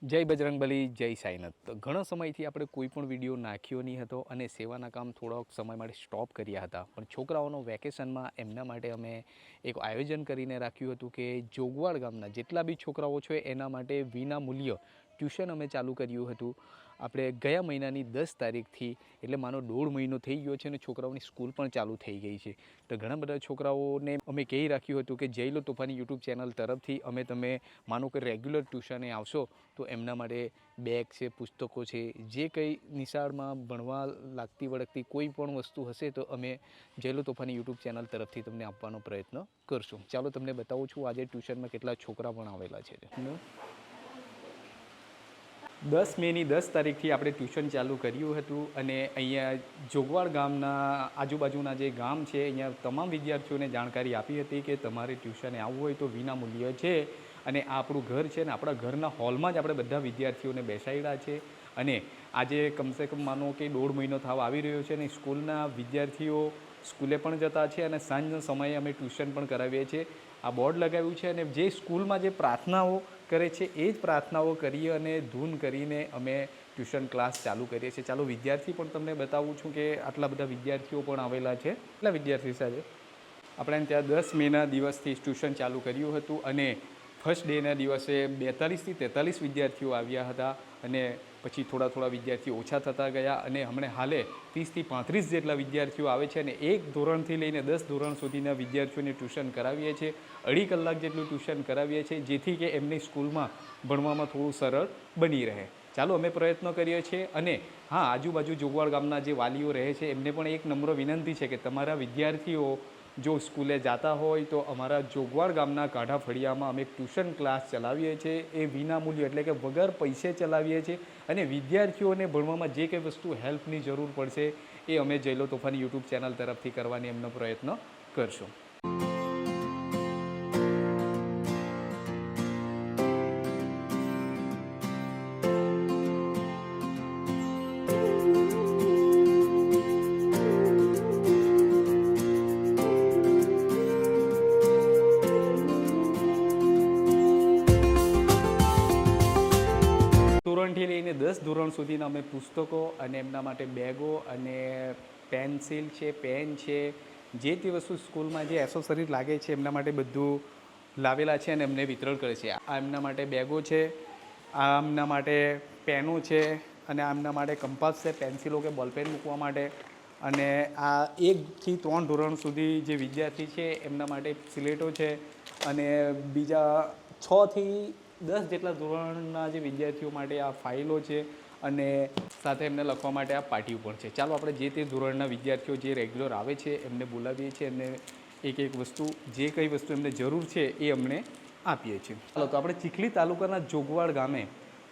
જય બજરંગબલી, જય સાઈનાથ. તો ઘણો સમયથી આપણે કોઈ પણ વિડીયો નાખ્યો નહીં હતો અને સેવાના કામ થોડોક સમય માટે સ્ટોપ કર્યા હતા. પણ છોકરાઓનો વેકેશનમાં એમના માટે અમે એક આયોજન કરીને રાખ્યું હતું કે જોગવાડ ગામના જેટલા બી છોકરાઓ છે એના માટે વિના મૂલ્ય ટ્યુશન અમે ચાલુ કર્યું હતું. આપણે ગયા મહિનાની 10 તારીખથી, એટલે માનો 1.5 મહિનો થઈ ગયો છે અને છોકરાઓની સ્કૂલ પણ ચાલુ થઈ ગઈ છે. તો ઘણા બધા છોકરાઓને અમે કહી રાખ્યું હતું કે જય લો તોફાની યુટ્યુબ ચેનલ તરફથી અમે તમે માનો કે રેગ્યુલર ટ્યુશને આવશો તો એમના માટે બેગ છે, પુસ્તકો છે, જે કંઈ નિશાળમાં ભણવા લાગતી વળગતી કોઈ પણ વસ્તુ હશે તો અમે જય લો તોફાની યુટ્યુબ ચેનલ તરફથી તમને આપવાનો પ્રયત્ન કરશું. ચાલો તમને બતાવું છું આજે ટ્યુશનમાં કેટલા છોકરા પણ આવેલા છે. 10 મેની 10 તારીખથી આપણે ટ્યુશન ચાલુ કર્યું હતું અને અહીંયા જોગવાડ ગામના આજુબાજુના જે ગામ છે અહીંયા તમામ વિદ્યાર્થીઓને જાણકારી આપી હતી કે તમારે ટ્યુશને આવવું હોય તો વિના મૂલ્ય છે અને આ આપણું ઘર છે ને આપણા ઘરના હોલમાં જ આપણે બધા વિદ્યાર્થીઓને બેસાડ્યા છે. અને આજે કમસે કમ માનો કે 1.5 મહિનો થવા આવી રહ્યો છે અને સ્કૂલના વિદ્યાર્થીઓ સ્કૂલે પણ જતા છે અને સાંજના સમયે અમે ટ્યુશન પણ કરાવીએ છીએ. આ બોર્ડ લગાવ્યું છે અને જે સ્કૂલમાં જે પ્રાર્થનાઓ કરે છે એ જ પ્રાર્થનાઓ કરીએ અને ધૂન કરીને અમે ટ્યુશન ક્લાસ ચાલુ કરીએ છીએ. ચાલો વિદ્યાર્થી પણ તમને બતાવું છું કે આટલા બધા વિદ્યાર્થીઓ પણ આવેલા છે. કેટલા વિદ્યાર્થી સાથે આપણે ત્યાં 10 મેના દિવસથી ટ્યુશન ચાલુ કર્યું હતું અને ફર્સ્ટ ડેના દિવસે 42થી 43 વિદ્યાર્થીઓ આવ્યા હતા અને પછી થોડા વિદ્યાર્થીઓ ઓછા થતા ગયા અને હમણાં હાલે 30થી 35 જેટલા વિદ્યાર્થીઓ આવે છે અને 1 ધોરણથી લઈને 10 ધોરણ સુધીના વિદ્યાર્થીઓને ટ્યુશન કરાવીએ છીએ. 2.5 કલાક જેટલું ટ્યુશન કરાવીએ છીએ જેથી કે એમની સ્કૂલમાં ભણવામાં થોડું સરળ બની રહે. ચાલો અમે પ્રયત્નો કરીએ છીએ. અને હા, આજુબાજુ જોગવાડ ગામના જે વાલીઓ રહે છે એમને પણ એક નમ્ર વિનંતી છે કે તમારા વિદ્યાર્થીઓ જો સ્કૂલે જતા હોય તો અમારા જોગવાડ ગામના કાંઠા ફળિયામાં અમે ટ્યુશન ક્લાસ ચલાવીએ છીએ. એ વિના મૂલ્ય એટલે કે વગર પૈસે ચલાવીએ છીએ અને વિદ્યાર્થીઓને ભણવામાં જે કંઈ વસ્તુ હેલ્પની જરૂર પડશે એ અમે જય લો તોફાની યુટ્યુબ ચેનલ તરફથી કરવાની એમનો પ્રયત્ન કરશું. ધોરણથી લઈને 10 ધોરણ સુધીના અમે પુસ્તકો અને એમના માટે બેગો અને પેન્સિલ છે, પેન છે, જે તે વસ્તુ સ્કૂલમાં જે એસેસરીઝ લાગે છે એમના માટે બધું લાવેલા છે અને એમને વિતરણ કરે છે. આ એમના માટે બેગો છે, આ એમના માટે પેનો છે અને આ એમના માટે કંપાસ છે, પેન્સિલો કે બોલપેન મૂકવા માટે. અને આ 1 થી 3 ધોરણ સુધી જે વિદ્યાર્થી છે એમના માટે સ્લેટો છે અને બીજા 6 થી 10 જેટલા ધોરણના જે વિદ્યાર્થીઓ માટે આ ફાઇલો છે અને સાથે એમને લખવા માટે આ પાટીઓ પણ છે. ચાલો આપણે જે તે ધોરણના વિદ્યાર્થીઓ જે રેગ્યુલર આવે છે એમને બોલાવીએ છીએ અને એક વસ્તુ જે કઈ વસ્તુ એમને જરૂર છે એ અમને આપીએ છીએ. ચાલો તો આપણે ચીખલી તાલુકાના જોગવાડ ગામે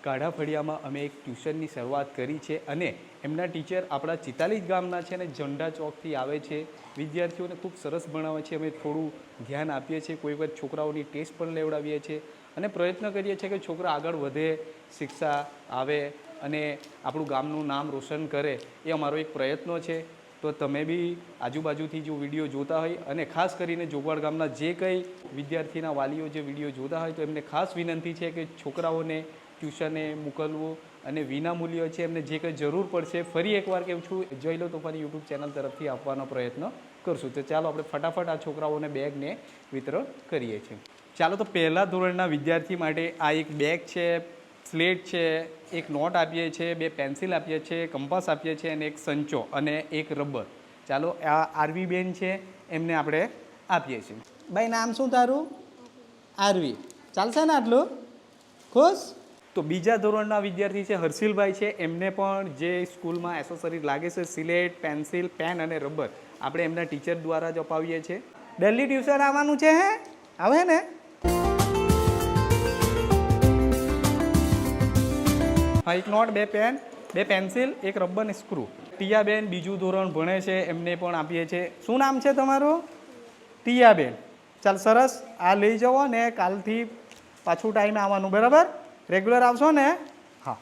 કાંઠા ફળિયામાં અમે એક ટ્યુશનની શરૂઆત કરી છે અને એમના ટીચર આપણા ચિતાલી ગામના છે અને ઝંડા ચોકથી આવે છે. વિદ્યાર્થીઓને ખૂબ સરસ ભણાવે છે. અમે થોડું ધ્યાન આપીએ છીએ, કોઈ વખત છોકરાઓની ટેસ્ટ પણ લેવડાવીએ છીએ અને પ્રયત્ન કરીએ છીએ કે છોકરા આગળ વધે, શિક્ષા આવે અને આપણું ગામનું નામ રોશન કરે. એ અમારો એક પ્રયત્ન છે. તો તમે બી આજુબાજુથી જો વિડીયો જોતા હોય અને ખાસ કરીને જોગવાડ ગામના જે કંઈ વિદ્યાર્થીના વાલીઓ જે વિડીયો જોતા હોય તો એમને ખાસ વિનંતી છે કે છોકરાઓને ટ્યુશને મોકલવું અને વિના મૂલ્ય છે એમને જે કંઈ જરૂર પડશે ફરી એકવાર કહું છું જય લો તોફાની યુટ્યુબ ચેનલ તરફથી આપવાનો પ્રયત્ન કરશું. તો ચાલો આપણે ફટાફટ આ છોકરાઓને બેગને વિતરણ કરીએ છીએ. ચાલો તો પહેલા ધોરણના વિદ્યાર્થી માટે આ એક બેગ છે, સ્લેટ છે, એક નોટ આપીએ છીએ, 2 પેન્સિલ આપીએ છીએ, કંપાસ આપીએ છીએ અને એક સંચો અને એક રબર. ચાલો આ આરવી બેન છે એમને આપણે આપીએ છીએ. ભાઈ નામ શું તારું? આરવી. ચાલશે ને આટલું? ખુશ? તો બીજા ધોરણના વિદ્યાર્થી છે હર્ષિલભાઈ છે, એમને પણ જે સ્કૂલમાં એસેસરીઝ લાગે છે સિલેટ, પેન્સિલ, પેન અને રબર આપણે એમના ટીચર દ્વારા જ અપાવીએ છીએ. ડેલી ટ્યુશન આવવાનું છે? હે આવે ને? હા, એક નોટ, 2 પેન, 2 પેન્સિલ, એક રબર ને સ્ક્રૂ. ટીયાબેન બીજું ધોરણ ભણે છે એમને પણ આપીએ છીએ. શું નામ છે તમારું? ટીયાબેન. ચાલ સરસ, આ લઈ જાઓ ને કાલથી પાછું ટાઈમે આવવાનું, બરાબર? રેગ્યુલર આવશો ને? હા.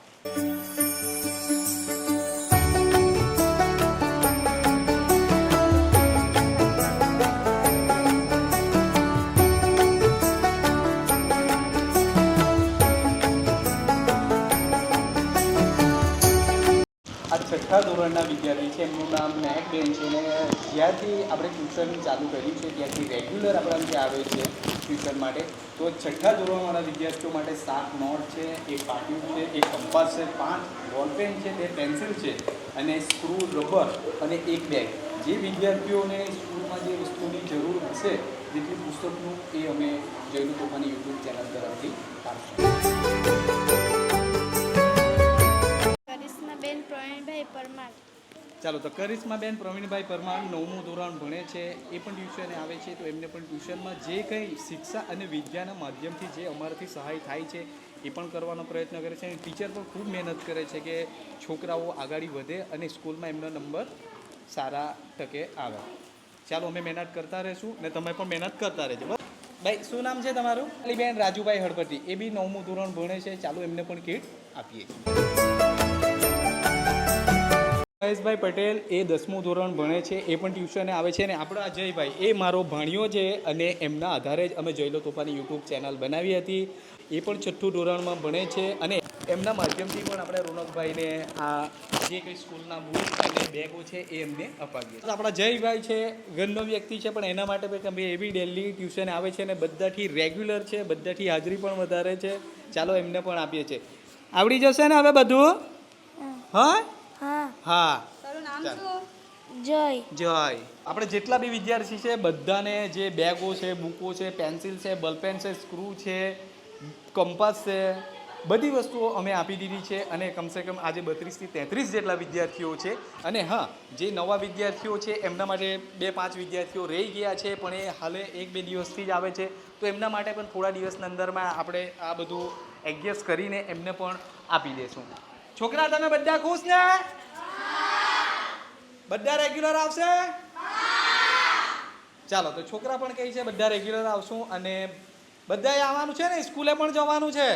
છઠ્ઠા ધોરણના વિદ્યાર્થી છે, એમનું નામ મહેકબેન છે અને જ્યારથી આપણે ટ્યુશન ચાલુ કર્યું છે ત્યારથી રેગ્યુલર આપણા ત્યાં આવે છે ટ્યુશન માટે. તો છઠ્ઠા ધોરણવાળા વિદ્યાર્થીઓ માટે 7 નોટ છે, એક પાટિયું છે, એક કંપાસ છે, 5 બોલપેન છે, 2 પેન્સિલ છે અને સ્ક્રૂ, રબર અને એક બેગ. જે વિદ્યાર્થીઓને સ્કૂલમાં જે વસ્તુની જરૂર હશે જેટલી પુસ્તકનું એ અમે જયનું તોફાની યુટ્યુબ ચેનલ તરફથી આપશું. કરિશ્માબેન પ્રવીણભાઈ પરમાર. ચાલો, તો કરિશ્માબેન પ્રવીણભાઈ પરમાર 9મું ધોરણ ભણે છે, એ પણ ટ્યુશને આવે છે. તો એમને પણ ટ્યુશનમાં જે કંઈ શિક્ષા અને વિદ્યાના માધ્યમથી જે અમારાથી સહાય થાય છે એ પણ કરવાનો પ્રયત્ન કરે છે. અને ટીચર પણ ખૂબ મહેનત કરે છે કે છોકરાઓ આગળ વધે અને સ્કૂલમાં એમનો નંબર સારા ટકે આવે. ચાલો, અમે મહેનત કરતા રહીશું ને તમે પણ મહેનત કરતા રહેજો. બસ ભાઈ, શું નામ છે તમારું? બેન રાજુભાઈ હળપતિ, એ બી 9મું ધોરણ ભણે છે. ચાલો, એમને પણ કીટ આપીએ. મહેશભાઈ પટેલ, એ 10મું ધોરણ ભણે છે, એ પણ ટ્યુશને આવે છે. અને આપણો અજયભાઈ, એ મારો ભાણિયો છે અને એમના આધારે જ અમે જયલો તોફાની યુટ્યુબ ચેનલ બનાવી હતી. એ પણ 6થું ધોરણમાં ભણે છે અને એમના માધ્યમથી પણ આપણે રોનકભાઈને આ જે કંઈ સ્કૂલના બુક અને બેગો છે એ એમને અપાવીએ. આપણા જયભાઈ છે, ઘરનો વ્યક્તિ છે, પણ એના માટે પણ અમે એવી ડેલી ટ્યુશન આવે છે અને બધાથી રેગ્યુલર છે, બધાથી હાજરી પણ વધારે છે. ચાલો, એમને પણ આપીએ છીએ. આવડી જશે ને હવે બધું? હા હા. જય. જય. આપણે જેટલા બી વિદ્યાર્થી છે બધાને જે બેગો છે, બુકો છે, પેન્સિલ છે, બોલપેન છે, સ્ક્રૂ છે, કંપાસ છે, બધી વસ્તુઓ અમે આપી દીધી છે. અને કમસે કમ આજે 32 થી 33 જેટલા વિદ્યાર્થીઓ છે. અને હા, જે નવા વિદ્યાર્થીઓ છે એમના માટે 2-5 વિદ્યાર્થીઓ રહી ગયા છે, પણ એ હાલે 1-2 દિવસથી જ આવે છે. તો એમના માટે પણ થોડા દિવસના અંદરમાં આપણે આ બધું એડજસ્ટ કરીને એમને પણ આપી દઈશું. છોકરા, તમે બધા ખુશ ને? બધા રેગ્યુલર આવશે? ચાલો, તો છોકરા પણ કહે છે બધા રેગ્યુલર આવશું અને બધાએ આવવાનું છે ને, સ્કૂલે પણ જવાનું છે.